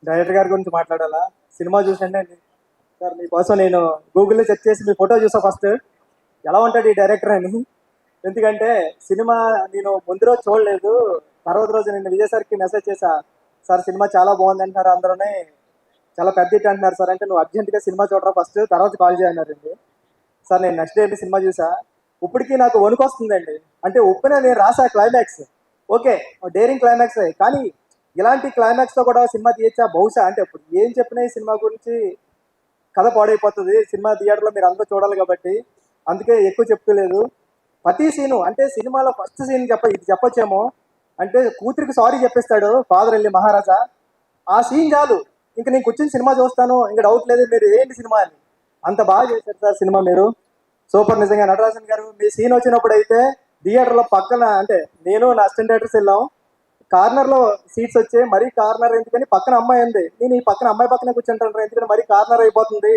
Director గారి గురించి మాట్లాడాలా? సినిమా చూసండి అండి సార్, మీకోసం నేను గూగుల్లో సెర్చ్ చేసి మీ ఫోటో చూసా ఫస్ట్. ఎలా ఉంటాడు ఈ డైరెక్టర్ అని. ఎందుకంటే సినిమా నేను ముందు రోజు చూడలేదు, తర్వాత రోజు నేను విజయ్ సార్కి మెసేజ్ చేశా, సార్ సినిమా చాలా బాగుంది అంటున్నారు అందరూనే, చాలా పెద్ద హిట్ అంటున్నారు సార్. అంటే నువ్వు అర్జెంట్గా సినిమా చూడరా ఫస్ట్, తర్వాత కాల్ చేయన్నారండి. సార్ నేను నెక్స్ట్ డే సినిమా చూసా, ఇప్పటికీ నాకు వణుకు వస్తుందండి. అంటే ఉప్పిన నేను రాసా క్లైమాక్స్, ఓకే డేరింగ్ క్లైమాక్స్, కానీ ఇలాంటి క్లైమాక్స్తో కూడా సినిమా తీయచ్చా బహుశా. అంటే ఇప్పుడు ఏం చెప్పినా ఈ సినిమా గురించి కథ పాడైపోతుంది. సినిమా థియేటర్లో మీరు అందరూ చూడాలి కాబట్టి అందుకే ఎక్కువ చెప్తలేదు. ప్రతి సీను అంటే సినిమాలో ఫస్ట్ సీన్ ఇది చెప్పొచ్చేమో, అంటే కూతురికి సారీ చెప్పేస్తాడు ఫాదర్ వెళ్ళి మహారాజా, ఆ సీన్ చాలు ఇంకా నేను కూర్చొని సినిమా చూస్తాను, ఇంకా డౌట్ లేదు మీరు ఏంటి సినిమా అని. అంత బాగా చేశారు సార్ సినిమా, మీరు సూపర్. నిజంగా నటరాజన్ గారు మీ సీన్ వచ్చినప్పుడు అయితే థియేటర్లో పక్కన, అంటే నేను నా అసిస్టెంట్ డైరెక్టర్స్ వెళ్ళాం, కార్నర్లో సీట్స్ వచ్చాయి. మరీ కార్నర్ ఎందుకని పక్కన అమ్మాయి ఉంది, నేను ఈ పక్కన అమ్మాయి పక్కనే కూర్చుంటాను ఎందుకంటే మరీ కార్నర్ అయిపోతుంది,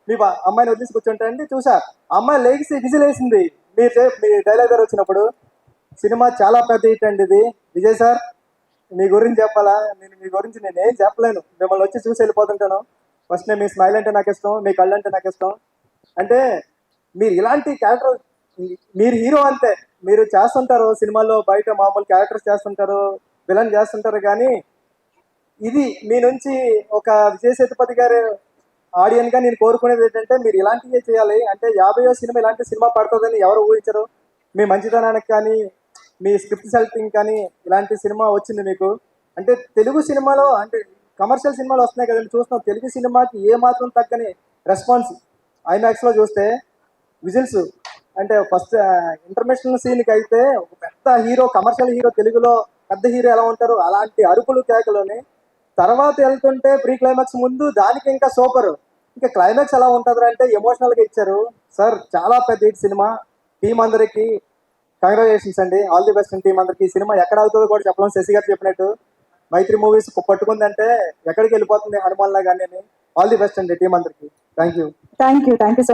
మీ అమ్మాయిని వదిలేసి కూర్చుంటానంటే చూసా అమ్మాయి లేచి విజిల్ వేసింది మీ డైలాగ్ గారు వచ్చినప్పుడు. సినిమా చాలా పెద్ద హిట్ అండి ఇది. విజయ్ సార్ మీ గురించి చెప్పాలా, మీ గురించి నేను ఏం చెప్పలేను, మిమ్మల్ని వచ్చి చూసి వెళ్ళిపోతుంటాను. ఫస్ట్ మీ స్మైల్ అంటే నాకు ఇష్టం, మీ కళ్ళు అంటే నాకు ఇష్టం. అంటే మీరు ఇలాంటి క్యారెక్టర్, మీరు హీరో అంతే, మీరు చేస్తుంటారు సినిమాల్లో బయట మామూలు క్యారెక్టర్స్ చేస్తుంటారు, విలన్ చేస్తుంటారు, కానీ ఇది మీ నుంచి ఒక విజయ్ సేతుపతి గారు ఆడియన్ గా నేను కోరుకునేది ఏంటంటే మీరు ఇలాంటివే చేయాలి. అంటే 50వ సినిమా ఇలాంటి సినిమా పడుతుందని ఎవరు ఊహించరు. మీ మంచితనానికి కానీ మీ స్క్రిప్ట్ సెలెక్టింగ్ కానీ ఇలాంటి సినిమా వచ్చింది మీకు. అంటే తెలుగు సినిమాలో, అంటే కమర్షియల్ సినిమాలు వస్తున్నాయి కదండి చూస్తున్నాం, తెలుగు సినిమాకి ఏ మాత్రం తగ్గని రెస్పాన్స్. ఐమాక్స్లో చూస్తే విజిల్స్, అంటే ఫస్ట్ ఇంటర్నేషనల్ సీన్కి అయితే ఒక పెద్ద హీరో, కమర్షియల్ హీరో, తెలుగులో పెద్ద హీరో ఎలా ఉంటారు అలాంటి అరుపులు కేకలోని, తర్వాత వెళ్తుంటే ప్రీ క్లైమాక్స్ ముందు దానికి ఇంకా సూపర్. ఇంకా క్లైమాక్స్ ఎలా ఉంటుంది అంటే ఎమోషనల్గా ఇచ్చారు సార్. చాలా పెద్ద హిట్ సినిమా. టీం అందరికి కంగ్రాచులేషన్స్ అండి, ఆల్ ది బెస్ట్ టీం అందరికి. ఈ సినిమా ఎక్కడ అవుతుందో కూడా చెప్పడం, శశి గారు చెప్పినట్టు మైత్రి మూవీస్ పట్టుకుందంటే ఎక్కడికి వెళ్ళిపోతుంది హనుమాన్ లాగా. ఆల్ ది బెస్ట్ అండి టీం అందరికి. Thank you. Thank you so